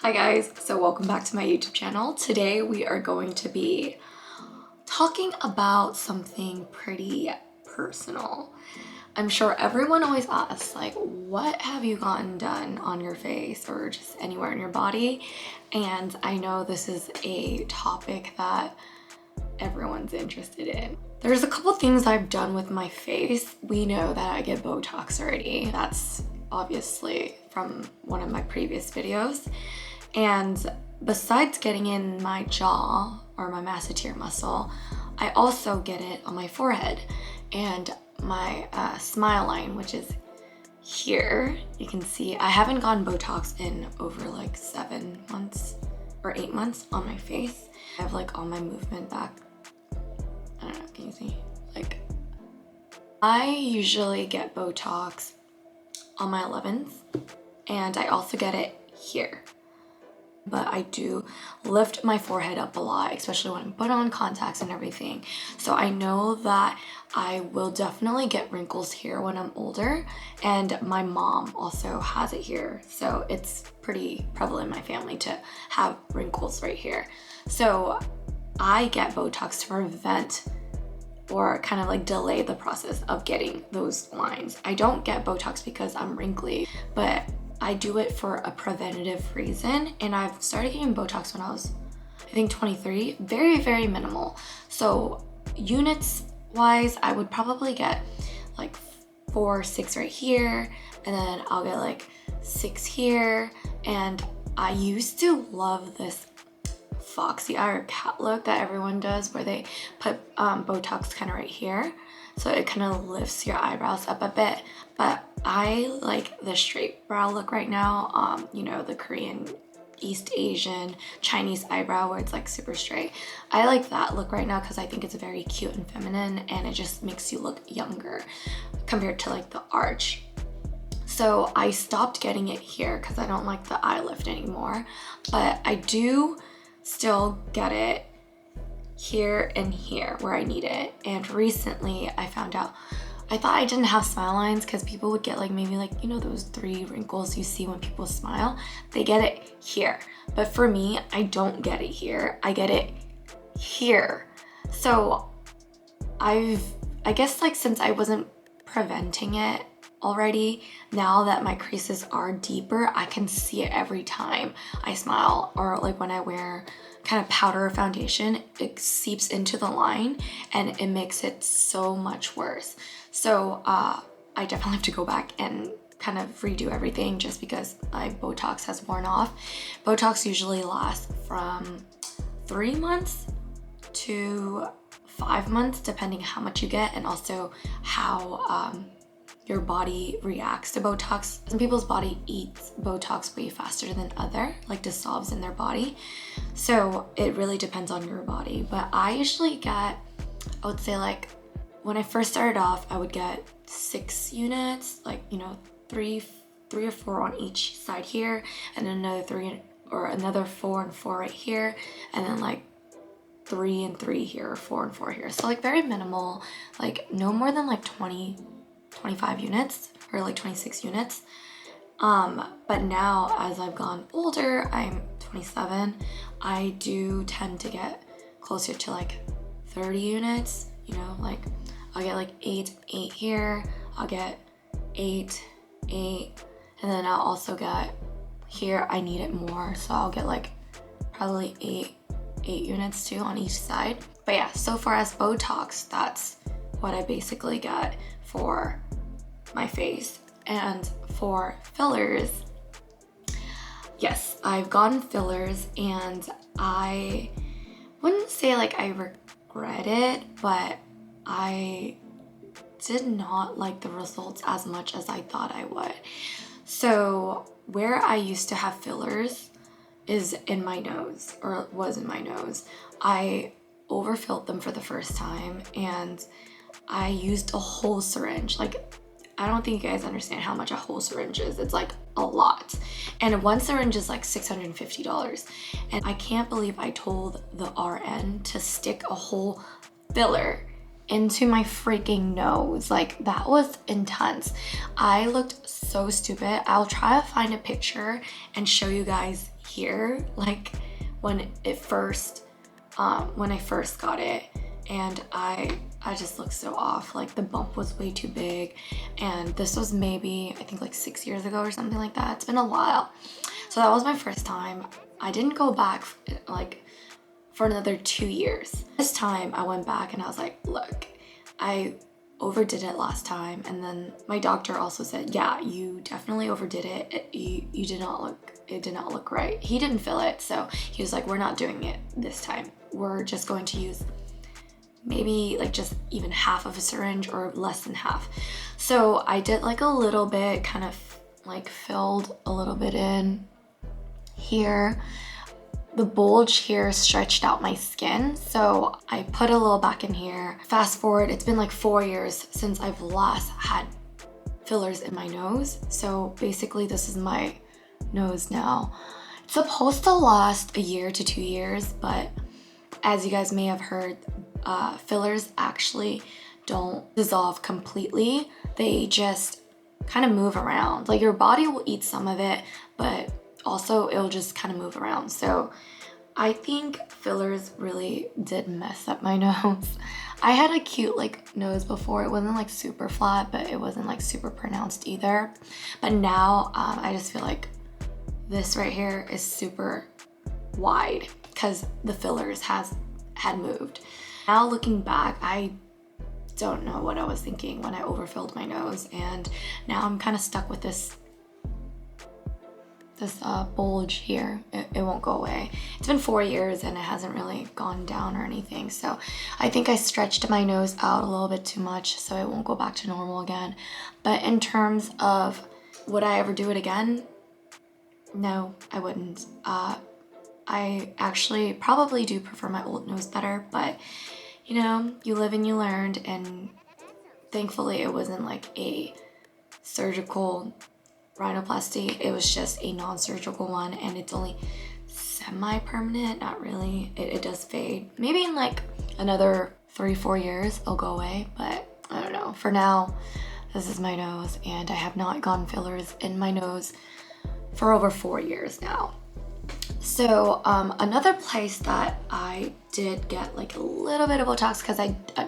Hi guys, so welcome back to my YouTube channel. Today we are going to be talking about something pretty personal. I'm sure everyone always asks, like, what have you gotten done on your face or just anywhere in your body? And I know this is a topic that everyone's interested in. There's a couple things I've done with my face. We know that I get Botox already. That's obviously from one of my previous videos. And besides getting in my jaw or my masseter muscle, I also get it on my forehead and my smile line, which is here. You can see I haven't gotten Botox in over like 7 months or 8 months on my face. I have like all my movement back. I don't know, can you see? Like, I usually get Botox on my 11th and I also get it here. But I do lift my forehead up a lot, especially when I put on contacts and everything. So I know that I will definitely get wrinkles here when I'm older, and my mom also has it here. So it's pretty prevalent in my family to have wrinkles right here. So I get Botox to prevent or kind of like delay the process of getting those lines. I don't get Botox because I'm wrinkly, but I do it for a preventative reason, and I've started getting Botox when I was, I think, 23. Very, very minimal. So units wise, I would probably get like 4 or 6 right here, and then I'll get like 6 here. And I used to love this foxy eye or cat look that everyone does, where they put Botox kind of right here, so it kind of lifts your eyebrows up a bit. But I like the straight brow look right now. You know, the Korean, East Asian, Chinese eyebrow where it's like super straight. I like that look right now because I think it's very cute and feminine, and it just makes you look younger compared to like the arch. So I stopped getting it here because I don't like the eye lift anymore, but I do still get it here and here where I need it. And recently I found out, I thought I didn't have smile lines because people would get like maybe like, you know, those 3 wrinkles you see when people smile, they get it here. But for me, I don't get it here, I get it here. So I guess like since I wasn't preventing it already, now that my creases are deeper, I can see it every time I smile, or like when I wear kind of powder or foundation, it seeps into the line and it makes it so much worse. So I definitely have to go back and kind of redo everything just because my Botox has worn off. Botox usually lasts from 3 months to 5 months, depending how much you get, and also how your body reacts to Botox. Some people's body eats Botox way faster than other, like dissolves in their body. So it really depends on your body. But I usually get, I would say like, when I first started off, I would get 6 units, like, you know, three or 4 on each side here, and then another 3 or another 4 and 4 right here, and then like 3 and 3 here, or 4 and 4 here. So like very minimal, like no more than like 25 units or like 26 units. But now as I've gone older, I'm 27, I do tend to get closer to like 30 units, you know, like I'll get like 8 here, I'll get 8, and then I'll also get here, I need it more, so I'll get like probably 8 units too on each side. But yeah, so far as Botox, that's what I basically get for my face. And for fillers, yes, I've gotten fillers, and I wouldn't say like I regret it, but I did not like the results as much as I thought I would. So where I used to have fillers is in my nose, or was in my nose. I overfilled them for the first time, and I used a whole syringe. Like, I don't think you guys understand how much a whole syringe is. It's like a lot. And one syringe is like $650. And I can't believe I told the RN to stick a whole filler into my freaking nose. Like, that was intense. I looked so stupid. I'll try to find a picture and show you guys here, like when I first got it, and I just looked so off. Like the bump was way too big, and this was maybe, I think like 6 years ago or something like that. It's been a while. So that was my first time. I didn't go back like for another 2 years. This time I went back and I was like, look, I overdid it last time. And then my doctor also said, yeah, you definitely overdid it. It did not look right. He didn't feel it. So he was like, we're not doing it this time. We're just going to use maybe like just even half of a syringe or less than half. So I did like a little bit, kind of like filled a little bit in here. The bulge here stretched out my skin, so I put a little back in here. Fast forward, it's been like 4 years since I've last had fillers in my nose. So basically this is my nose now. It's supposed to last a year to 2 years, but as you guys may have heard, fillers actually don't dissolve completely. They just kind of move around. Like your body will eat some of it, but also it'll just kind of move around. So I think fillers really did mess up my nose. I had a cute like nose before. It wasn't like super flat, but it wasn't like super pronounced either. But now I just feel like this right here is super wide because the fillers had moved. Now looking back, I don't know what I was thinking when I overfilled my nose, and now I'm kind of stuck with this bulge here. It won't go away. It's been 4 years and it hasn't really gone down or anything. So I think I stretched my nose out a little bit too much, so it won't go back to normal again. But in terms of would I ever do it again? No, I wouldn't. I actually probably do prefer my old nose better, but you know, you live and you learn, and thankfully it wasn't like a surgical rhinoplasty. It was just a non-surgical one, and it's only semi-permanent, not really. It does fade. Maybe in like another 3-4 years it'll go away, but I don't know. For now, this is my nose, and I have not gotten fillers in my nose for over 4 years now. So another place that I did get like a little bit of Botox, because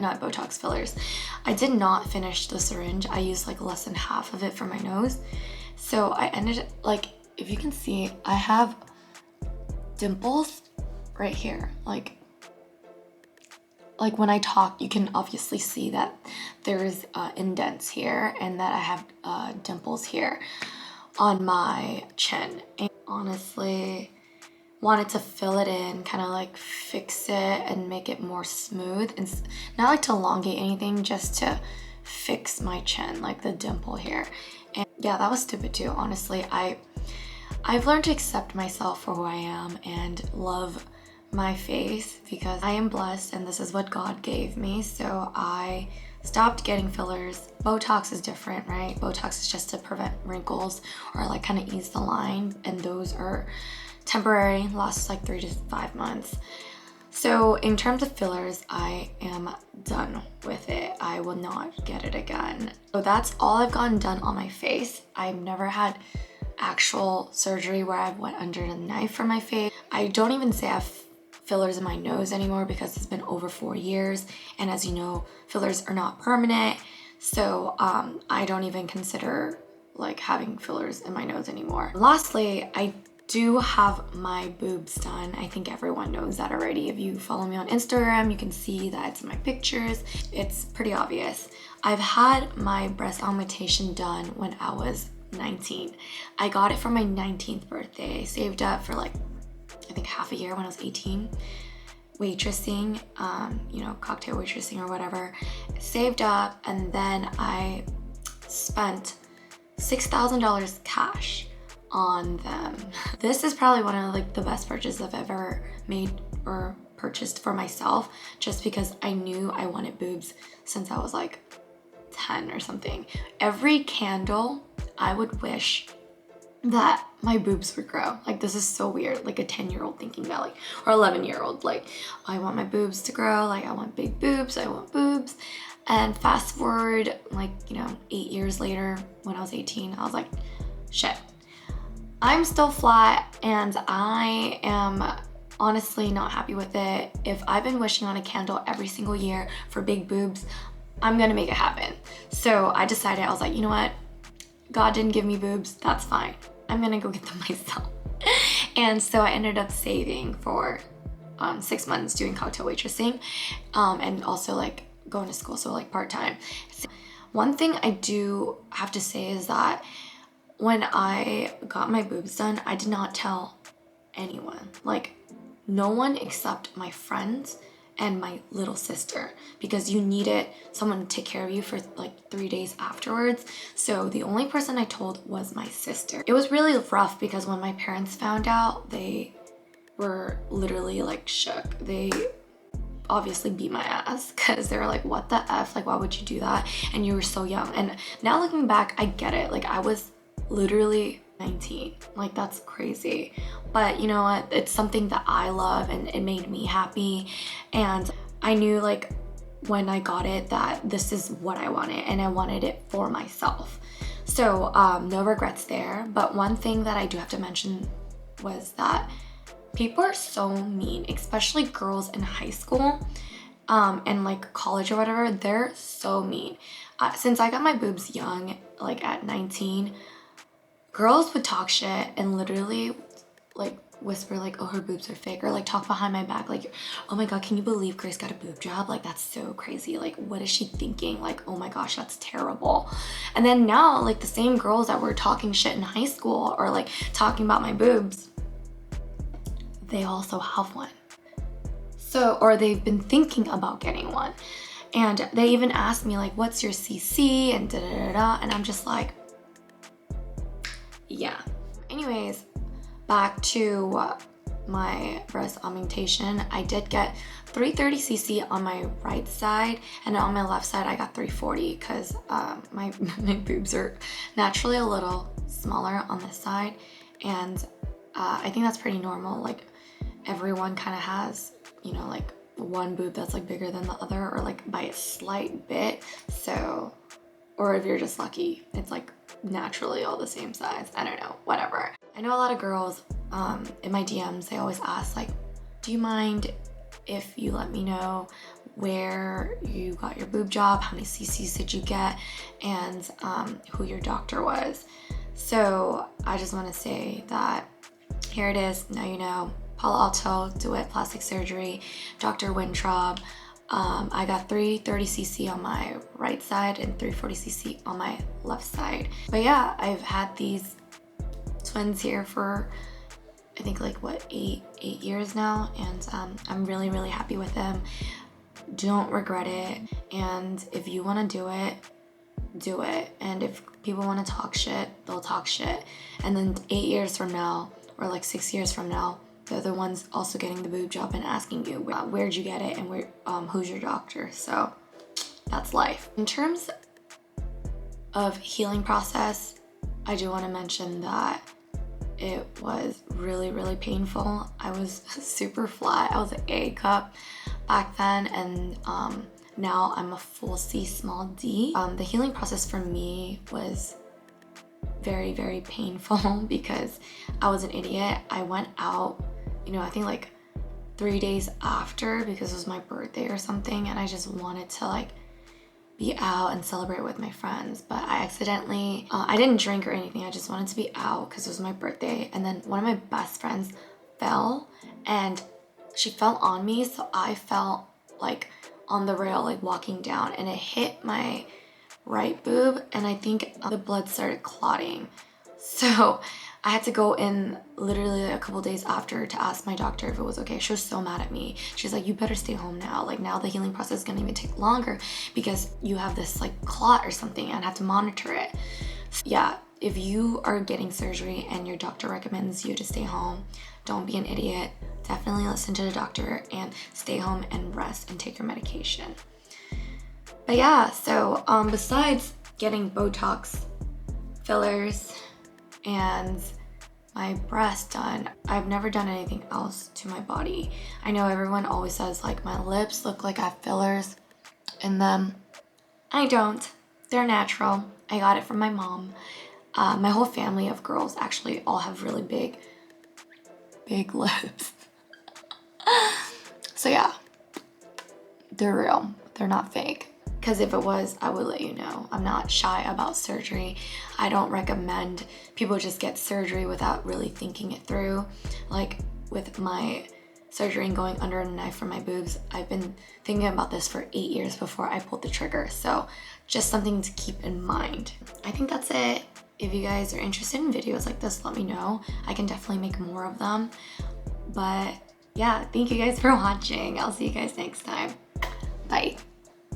not Botox fillers, I did not finish the syringe. I used like less than half of it for my nose. So I ended, like, if you can see, I have dimples right here. Like when I talk, you can obviously see that there's indents here, and that I have dimples here on my chin. And honestly, wanted to fill it in, kind of like fix it and make it more smooth, and not like to elongate anything, just to fix my chin, like the dimple here. And yeah, that was stupid too, honestly. I've learned to accept myself for who I am and love my face, because I am blessed and this is what God gave me. So I stopped getting fillers. Botox is different, right? Botox is just to prevent wrinkles or like kind of ease the line, and those are temporary, lasts like 3 to 5 months. So in terms of fillers, I am done with it. I will not get it again. So that's all I've gotten done on my face. I've never had actual surgery where I've went under the knife for my face. I don't even say I have fillers in my nose anymore, because it's been over 4 years. And as you know, fillers are not permanent. So I don't even consider like having fillers in my nose anymore. Lastly, I do have my boobs done. I think everyone knows that already. If you follow me on Instagram, you can see that it's in my pictures. It's pretty obvious. I've had my breast augmentation done when I was 19. I got it for my 19th birthday. I saved up for like, I think half a year when I was 18. Waitressing, you know, cocktail waitressing or whatever. Saved up, and then I spent $6,000 cash on them. This is probably one of like the best purchases I've ever made or purchased for myself, just because I knew I wanted boobs since I was like 10 or something. Every candle, I would wish that my boobs would grow. Like, this is so weird, like a 10-year-old thinking that, like, or 11-year-old, like, I want my boobs to grow, like I want big boobs, I want boobs. And fast forward like, you know, 8 years later, when I was 18, I was like, shit, I'm still flat and I am honestly not happy with it. If I've been wishing on a candle every single year for big boobs, I'm gonna make it happen. So I decided, I was like, you know what? God didn't give me boobs, that's fine. I'm gonna go get them myself. And so I ended up saving for 6 months doing cocktail waitressing and also like going to school, so like part-time. So one thing I do have to say is that when I got my boobs done, I did not tell anyone. Like, no one except my friends and my little sister, because you needed someone to take care of you for like 3 days afterwards. So the only person I told was my sister. It was really rough because when my parents found out, they were literally like shook. They obviously beat my ass because they were like, what the F? Like, why would you do that? And you were so young. And now looking back, I get it. Like, I was literally 19. Like, that's crazy. But you know what? It's something that I love and it made me happy. And I knew like when I got it that this is what I wanted and I wanted it for myself. So no regrets there. But one thing that I do have to mention was that people are so mean, especially girls in high school and like college or whatever. They're so mean. Since I got my boobs young, like at 19, girls would talk shit and literally like whisper like, oh, her boobs are fake, or like talk behind my back like, oh my god, can you believe Grace got a boob job? Like, that's so crazy. Like, what is she thinking? Like, oh my gosh, that's terrible. And then now, like, the same girls that were talking shit in high school or like talking about my boobs, they also have one. So, or they've been thinking about getting one. And they even asked me like, what's your CC and da da da da, and I'm just like, yeah. Anyways, back to my breast augmentation. I did get 330cc on my right side, and on my left side I got 340 because my boobs are naturally a little smaller on this side, and I think that's pretty normal. Like, everyone kind of has, you know, like one boob that's like bigger than the other, or like by a slight bit. So, or if you're just lucky, it's like naturally all the same size. I don't know, whatever. I know a lot of girls in my DMs, they always ask like, do you mind if you let me know where you got your boob job, how many cc's did you get, and who your doctor was. So I just want to say that here it is. Now you know. Palo Alto, DeWitt Plastic Surgery, Dr. Wintraub. I got 330cc on my right side and 340cc on my left side. But yeah, I've had these twins here for I think like what, eight years now, and I'm really, really happy with them. Don't regret it. And if you want to do it. And if people want to talk shit, they'll talk shit. And then 8 years from now, or like 6 years from now, they're the ones also getting the boob job and asking you, where'd you get it and where, who's your doctor? So that's life. In terms of healing process, I do want to mention that it was really, really painful. I was super flat. I was an A cup back then, and now I'm a full C small d. The healing process for me was very, very painful because I was an idiot. I went out, you know, I think like 3 days after because it was my birthday or something, and I just wanted to like be out and celebrate with my friends, but I accidentally, I didn't drink or anything, I just wanted to be out because it was my birthday, and then one of my best friends fell, and she fell on me, so I fell like on the rail, like walking down, and it hit my right boob, and I think the blood started clotting. So I had to go in literally a couple days after to ask my doctor if it was okay. She was so mad at me. She's like, you better stay home now. Like, now the healing process is gonna even take longer because you have this like clot or something and have to monitor it. So, yeah, if you are getting surgery and your doctor recommends you to stay home, don't be an idiot. Definitely listen to the doctor and stay home and rest and take your medication. But yeah, so besides getting Botox, fillers, and my breast done, I've never done anything else to my body. I know everyone always says like my lips look like I have fillers in them. I don't. They're natural. I got it from my mom. My whole family of girls actually all have really big lips. So yeah, they're real. They're not fake. Because if it was, I would let you know. I'm not shy about surgery. I don't recommend people just get surgery without really thinking it through. Like with my surgery and going under a knife for my boobs, I've been thinking about this for 8 years before I pulled the trigger. So just something to keep in mind. I think that's it. If you guys are interested in videos like this, let me know. I can definitely make more of them. But yeah, thank you guys for watching. I'll see you guys next time. Bye.